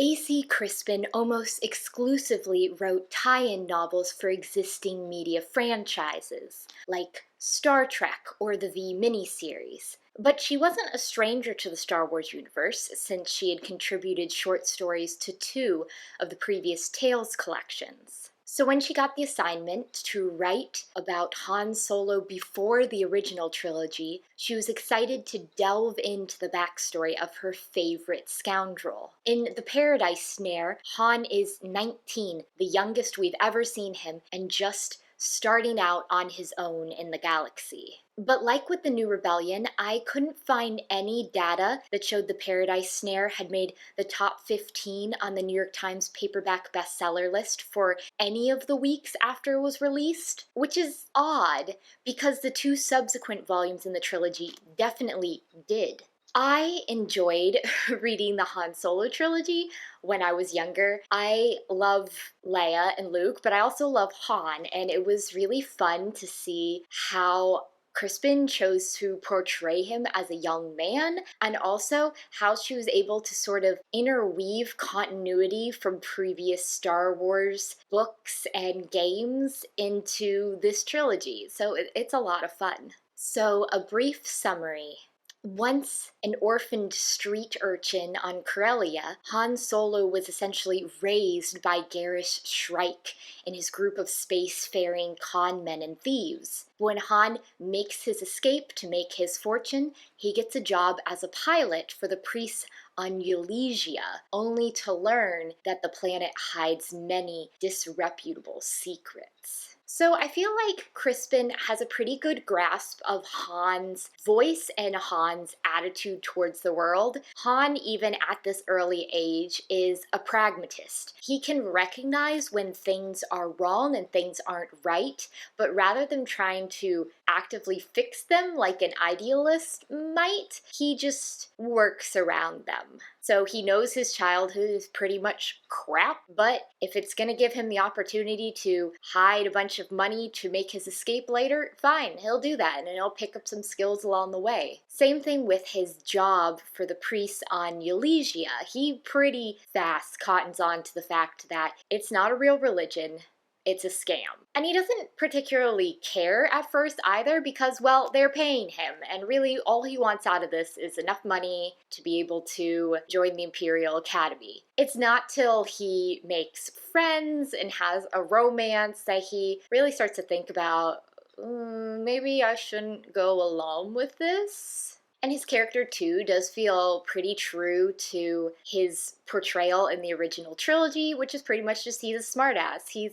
A.C. Crispin almost exclusively wrote tie-in novels for existing media franchises, like Star Trek or the V miniseries. But she wasn't a stranger to the Star Wars universe, since she had contributed short stories to 2 of the previous Tales collections. So when she got the assignment to write about Han Solo before the original trilogy, she was excited to delve into the backstory of her favorite scoundrel. In The Paradise Snare, Han is 19, the youngest we've ever seen him, and just starting out on his own in the galaxy. But like with the New Rebellion, I couldn't find any data that showed the Paradise Snare had made the top 15 on the New York Times paperback bestseller list for any of the weeks after it was released, which is odd because the 2 subsequent volumes in the trilogy definitely did. I enjoyed reading the Han Solo trilogy when I was younger. I love Leia and Luke, but I also love Han, and it was really fun to see how Crispin chose to portray him as a young man, and also how she was able to sort of interweave continuity from previous Star Wars books and games into this trilogy. So it's a lot of fun. So a brief summary. Once an orphaned street urchin on Corellia, Han Solo was essentially raised by garish Shrike and his group of spacefaring con men and thieves. When Han makes his escape to make his fortune, he gets a job as a pilot for the priests on Eulegia, only to learn that the planet hides many disreputable secrets. So I feel like Crispin has a pretty good grasp of Han's voice and Han's attitude towards the world. Han, even at this early age, is a pragmatist. He can recognize when things are wrong and things aren't right, but rather than trying to actively fix them like an idealist might, he just works around them. So he knows his childhood is pretty much crap, but if it's gonna give him the opportunity to hide a bunch of money to make his escape later, fine, he'll do that, and he'll pick up some skills along the way. Same thing with his job for the priests on Eulegia. He pretty fast cottons on to the fact that it's not a real religion, it's a scam. And he doesn't particularly care at first either because, well, they're paying him, and really all he wants out of this is enough money to be able to join the Imperial Academy. It's not till he makes friends and has a romance that he really starts to think about, maybe I shouldn't go along with this. And his character, too, does feel pretty true to his portrayal in the original trilogy, which is pretty much just he's a smartass. He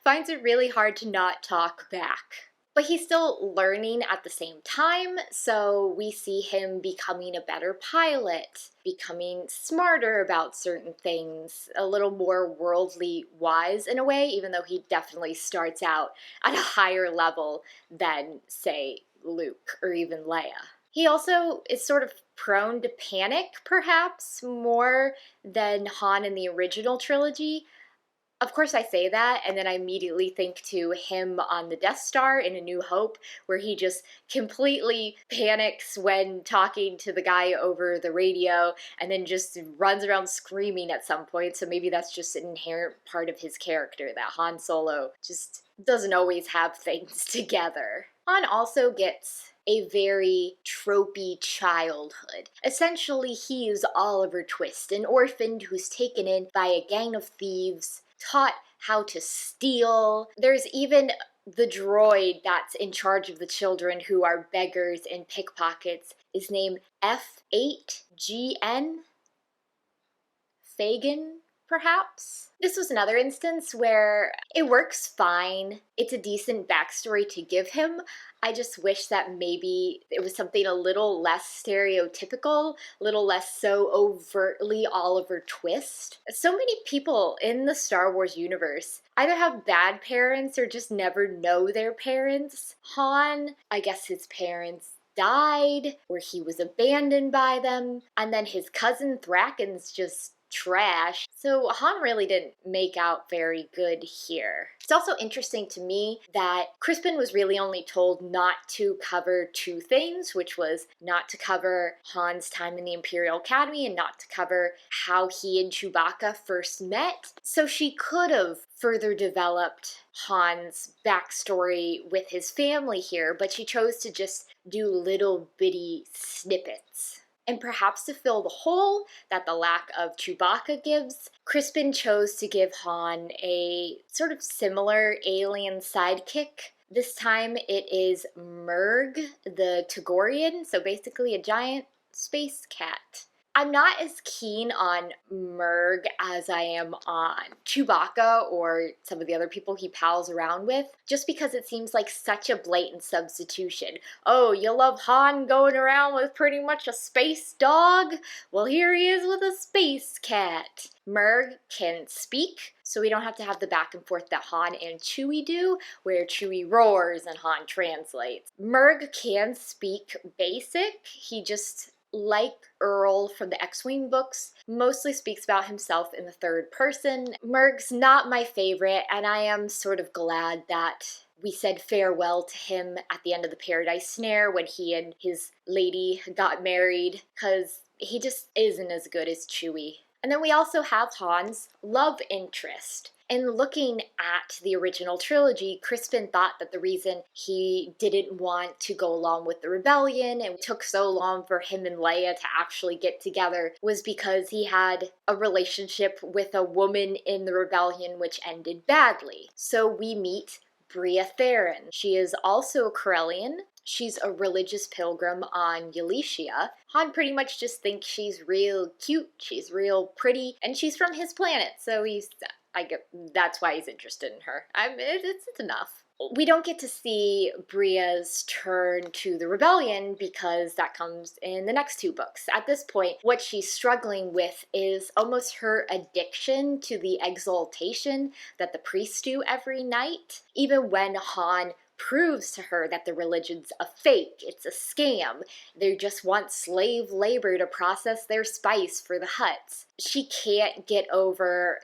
finds it really hard to not talk back. But he's still learning at the same time, so we see him becoming a better pilot, becoming smarter about certain things, a little more worldly wise in a way, even though he definitely starts out at a higher level than, say, Luke or even Leia. He also is sort of prone to panic, perhaps, more than Han in the original trilogy. Of course I say that, and then I immediately think to him on the Death Star in A New Hope, where he just completely panics when talking to the guy over the radio, and then just runs around screaming at some point, so maybe that's just an inherent part of his character, that Han Solo just doesn't always have things together. Han also gets a very tropey childhood. Essentially, he is Oliver Twist, an orphan who's taken in by a gang of thieves, taught how to steal. There's even the droid that's in charge of the children who are beggars and pickpockets is named F8GN? Fagin, perhaps? This was another instance where it works fine. It's a decent backstory to give him. I just wish that maybe it was something a little less stereotypical, a little less so overtly Oliver Twist. So many people in the Star Wars universe either have bad parents or just never know their parents. Han, I guess his parents died, or he was abandoned by them, and then his cousin Thraken's just trash. So Han really didn't make out very good here. It's also interesting to me that Crispin was really only told not to cover two things, which was not to cover Han's time in the Imperial Academy and not to cover how he and Chewbacca first met. So she could have further developed Han's backstory with his family here, but she chose to just do little bitty snippets. And perhaps to fill the hole that the lack of Chewbacca gives, Crispin chose to give Han a sort of similar alien sidekick. This time it is Muuurgh, the Togorian, so basically a giant space cat. I'm not as keen on Muuurgh as I am on Chewbacca or some of the other people he pals around with, just because it seems like such a blatant substitution. Oh, you love Han going around with pretty much a space dog? Well, here he is with a space cat. Muuurgh can speak, so we don't have to have the back and forth that Han and Chewie do, where Chewie roars and Han translates. Muuurgh can speak basic. He just, like Earl from the X-Wing books, mostly speaks about himself in the third person. Muuurgh's not my favorite, and I am sort of glad that we said farewell to him at the end of the Paradise Snare when he and his lady got married, because he just isn't as good as Chewie. And then we also have Han's love interest. In looking at the original trilogy, Crispin thought that the reason he didn't want to go along with the rebellion and took so long for him and Leia to actually get together was because he had a relationship with a woman in the rebellion which ended badly. So we meet Bria. She is also a Corellian. She's a religious pilgrim on Elysia. Han pretty much just thinks she's real cute, she's real pretty, and she's from his planet, so that's why he's interested in her. It's enough. We don't get to see Bria's turn to the rebellion because that comes in the next two books. At this point, what she's struggling with is almost her addiction to the exaltation that the priests do every night. Even when Han proves to her that the religion's a fake, it's a scam. They just want slave labor to process their spice for the Hutts. She can't get over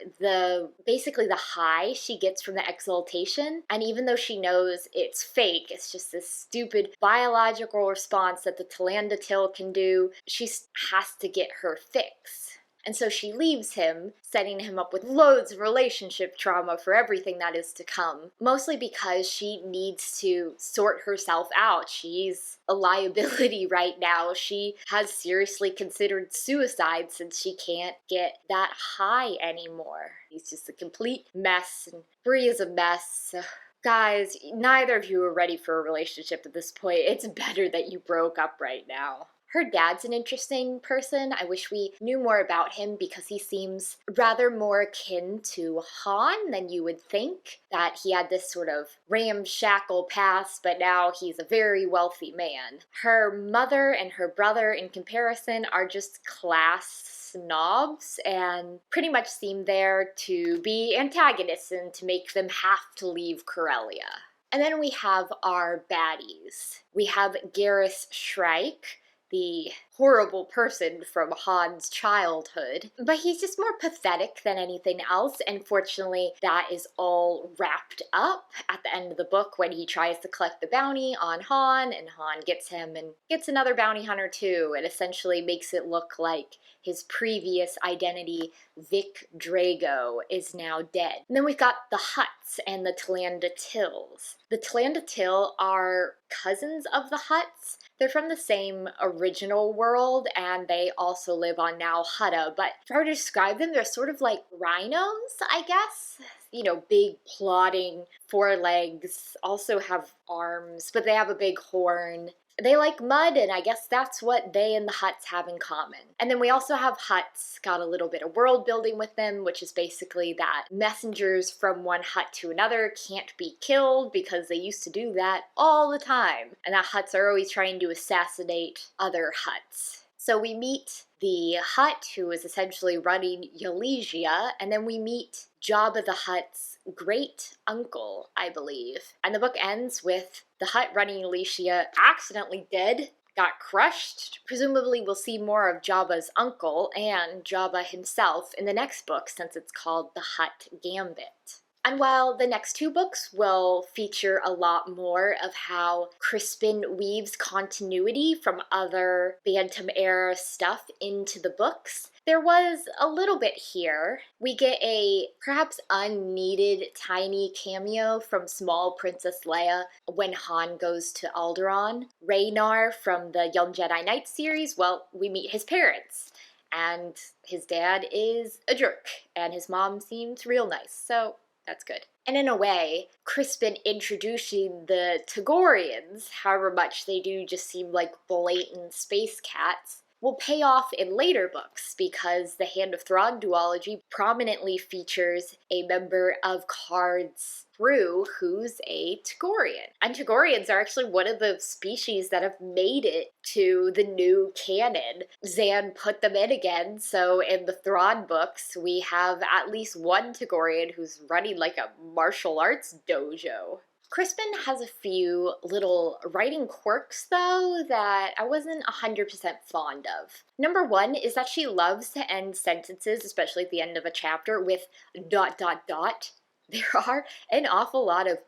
basically the high she gets from the exaltation, and even though she knows it's fake, it's just this stupid biological response that the Tallanda Till can do, she has to get her fix. And so she leaves him, setting him up with loads of relationship trauma for everything that is to come, mostly because she needs to sort herself out. She's a liability right now. She has seriously considered suicide since she can't get that high anymore. He's just a complete mess, and Bria's a mess. So guys, neither of you are ready for a relationship at this point. It's better that you broke up right now. Her dad's an interesting person. I wish we knew more about him because he seems rather more akin to Han than you would think. That he had this sort of ramshackle past, but now he's a very wealthy man. Her mother and her brother, in comparison, are just class snobs and pretty much seem there to be antagonists and to make them have to leave Corellia. And then we have our baddies. We have Garrus Shrike, the horrible person from Han's childhood, but he's just more pathetic than anything else, and fortunately that is all wrapped up at the end of the book when he tries to collect the bounty on Han, and Han gets him and gets another bounty hunter too, and essentially makes it look like his previous identity, Vic Drago, is now dead. And then we've got the Hutts and the Tallanda Tills. The Tallanda Till are cousins of the Hutts. They're from the same original world, and they also live on Now Hutta, but if I were to describe them, they're sort of like rhinos, I guess. You know, big, plodding forelegs, also have arms, but they have a big horn. They like mud, and I guess that's what they and the Hutts have in common. And then we also have Hutts, got a little bit of world building with them, which is basically that messengers from one Hutt to another can't be killed because they used to do that all the time. And that Hutts are always trying to assassinate other Hutts. So we meet the Hutt, who is essentially running Elysia, and then we meet Jabba the Hutt's great uncle, I believe. And the book ends with the Hutt running Elysia accidentally dead, got crushed. Presumably we'll see more of Jabba's uncle and Jabba himself in the next book, since it's called The Hutt Gambit. And while the next two books will feature a lot more of how Crispin weaves continuity from other Bantam era stuff into the books, there was a little bit here. We get a perhaps unneeded tiny cameo from small Princess Leia when Han goes to Alderaan. Raynar from the Young Jedi Knight series, well, we meet his parents. And his dad is a jerk, and his mom seems real nice, so that's good. And in a way, Crispin introducing the Togorians, however much they do just seem like blatant space cats, will pay off in later books, because the Hand of Thrawn duology prominently features a member of Karrde's crew who's a Togorian. And Togorians are actually one of the species that have made it to the new canon. Zan put them in again, so in the Thrawn books, we have at least one Togorian who's running like a martial arts dojo. Crispin has a few little writing quirks, though, that I wasn't 100% fond of. Number one is that she loves to end sentences, especially at the end of a chapter, with ... There are an awful lot of ...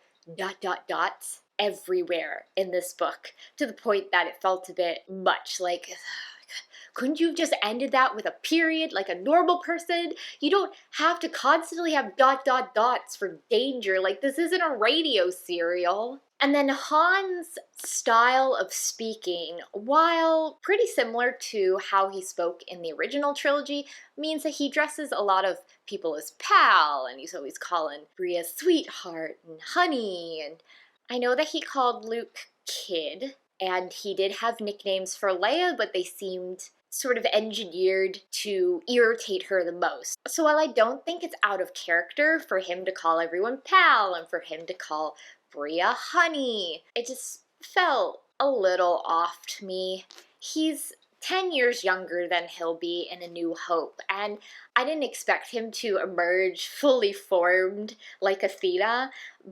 everywhere in this book, to the point that it felt a bit much, like, couldn't you have just ended that with a period like a normal person? You don't have to constantly have ... for danger. Like, this isn't a radio serial. And then Han's style of speaking, while pretty similar to how he spoke in the original trilogy, means that he addresses a lot of people as pal, and he's always calling Bria sweetheart and honey, and I know that he called Luke kid, and he did have nicknames for Leia, but they seemed sort of engineered to irritate her the most. So while I don't think it's out of character for him to call everyone pal and for him to call Bria honey, it just felt a little off to me. He's 10 years younger than he'll be in A New Hope, and I didn't expect him to emerge fully formed like Athena,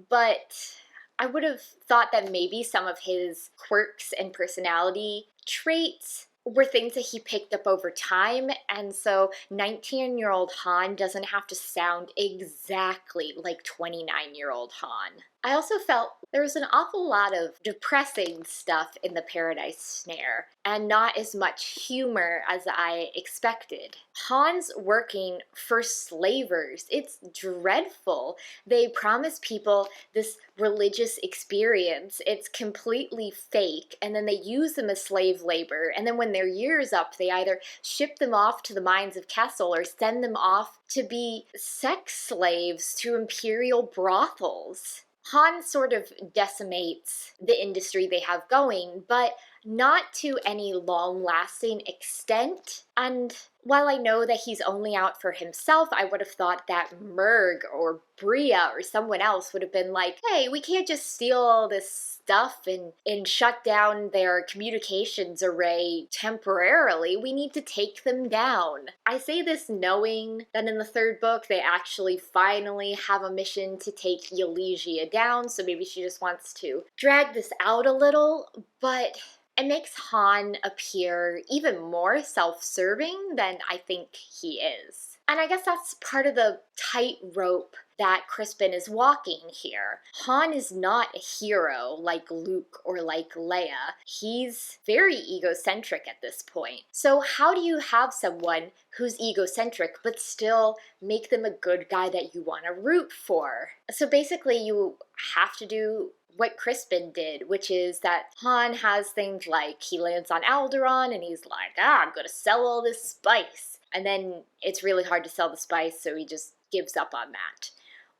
but I would have thought that maybe some of his quirks and personality traits were things that he picked up over time, and so 19-year-old Han doesn't have to sound exactly like 29-year-old Han. I also felt there was an awful lot of depressing stuff in the Paradise Snare, and not as much humor as I expected. Han's working for slavers. It's dreadful. They promise people this religious experience. It's completely fake, and then they use them as slave labor, and then when their year's up, they either ship them off to the mines of Kessel or send them off to be sex slaves to imperial brothels. Han sort of decimates the industry they have going, but not to any long-lasting extent. And while I know that he's only out for himself, I would have thought that Muuurgh or Bria or someone else would have been like, hey, we can't just steal all this stuff and shut down their communications array temporarily. We need to take them down. I say this knowing that in the third book, they actually finally have a mission to take Eulegia down, so maybe she just wants to drag this out a little, but it makes Han appear even more self-serving than I think he is. And I guess that's part of the tightrope that Crispin is walking here. Han is not a hero like Luke or like Leia. He's very egocentric at this point. So how do you have someone who's egocentric but still make them a good guy that you want to root for? So basically you have to do what Crispin did, which is that Han has things like he lands on Alderaan and he's like, I'm gonna sell all this spice. And then it's really hard to sell the spice, so he just gives up on that.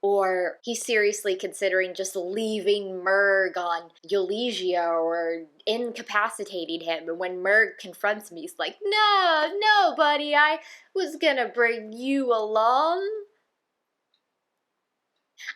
Or he's seriously considering just leaving Muuurgh on Eulegia or incapacitating him. And when Muuurgh confronts me, he's like, no, buddy, I was gonna bring you along.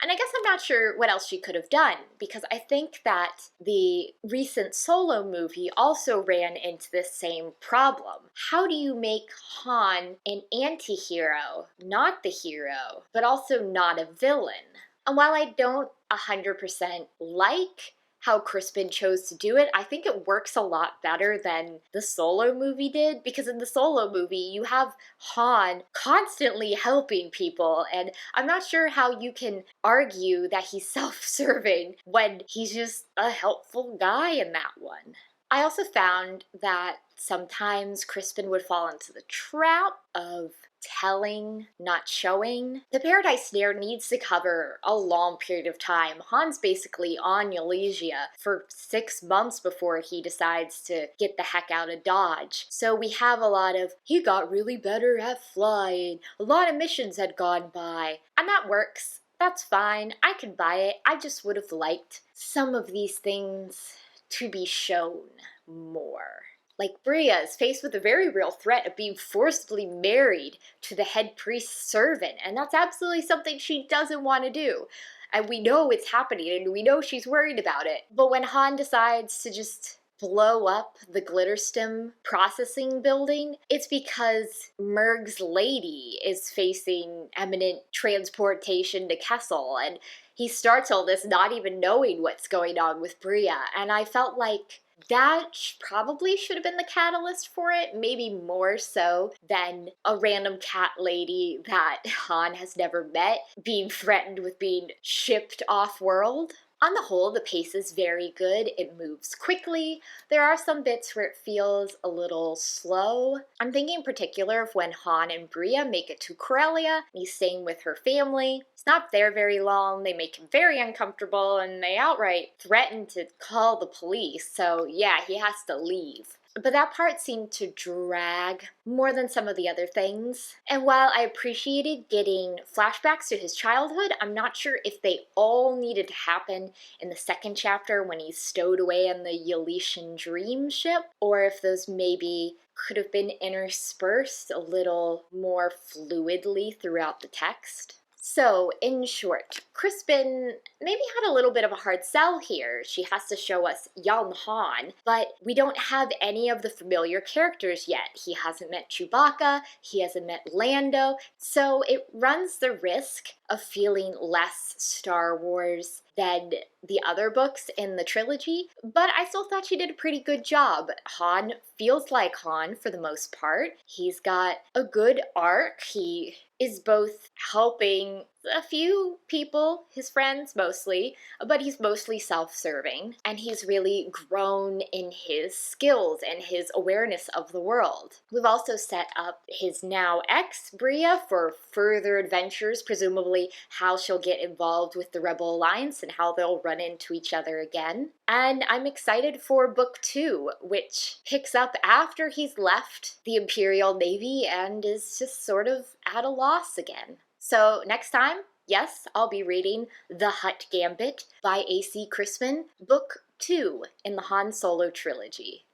And I guess I'm not sure what else she could have done, because I think that the recent Solo movie also ran into this same problem. How do you make Han an anti-hero, not the hero, but also not a villain? And while I don't 100% like how Crispin chose to do it. I think it works a lot better than the Solo movie did, because in the Solo movie, you have Han constantly helping people, and I'm not sure how you can argue that he's self-serving when he's just a helpful guy in that one. I also found that sometimes Crispin would fall into the trap of telling, not showing. The Paradise Snare needs to cover a long period of time. Han's basically on Eulegia for 6 months before he decides to get the heck out of Dodge. So we have a lot of, he got really better at flying, a lot of missions had gone by, and that works. That's fine, I can buy it. I just would have liked some of these things to be shown more. Like, Bria is faced with a very real threat of being forcibly married to the head priest's servant, and that's absolutely something she doesn't want to do. And we know it's happening, and we know she's worried about it. But when Han decides to just blow up the Glitterstim processing building, it's because Muuurgh's lady is facing imminent transportation to Kessel, and he starts all this not even knowing what's going on with Bria, and I felt like that probably should have been the catalyst for it, maybe more so than a random cat lady that Han has never met being threatened with being shipped off-world. On the whole, the pace is very good. It moves quickly. There are some bits where it feels a little slow. I'm thinking in particular of when Han and Bria make it to Corellia, and he's staying with her family. He's not there very long, they make him very uncomfortable, and they outright threaten to call the police, so yeah, he has to leave. But that part seemed to drag more than some of the other things. And while I appreciated getting flashbacks to his childhood, I'm not sure if they all needed to happen in the second chapter when he's stowed away in the Ylesian dream ship, or if those maybe could have been interspersed a little more fluidly throughout the text. So, in short, Crispin maybe had a little bit of a hard sell here. She has to show us young Han, but we don't have any of the familiar characters yet. He hasn't met Chewbacca, he hasn't met Lando, so it runs the risk of feeling less Star Wars than the other books in the trilogy, but I still thought she did a pretty good job. Han feels like Han for the most part. He's got a good arc. He is both helping a few people, his friends mostly, but he's mostly self-serving, and he's really grown in his skills and his awareness of the world. We've also set up his now ex, Bria, for further adventures, presumably how she'll get involved with the Rebel Alliance and how they'll run into each other again. And I'm excited for book 2, which picks up after he's left the Imperial Navy and is just sort of at a loss again. So next time, yes, I'll be reading The Hutt Gambit by A.C. Crispin, book 2 in the Han Solo Trilogy.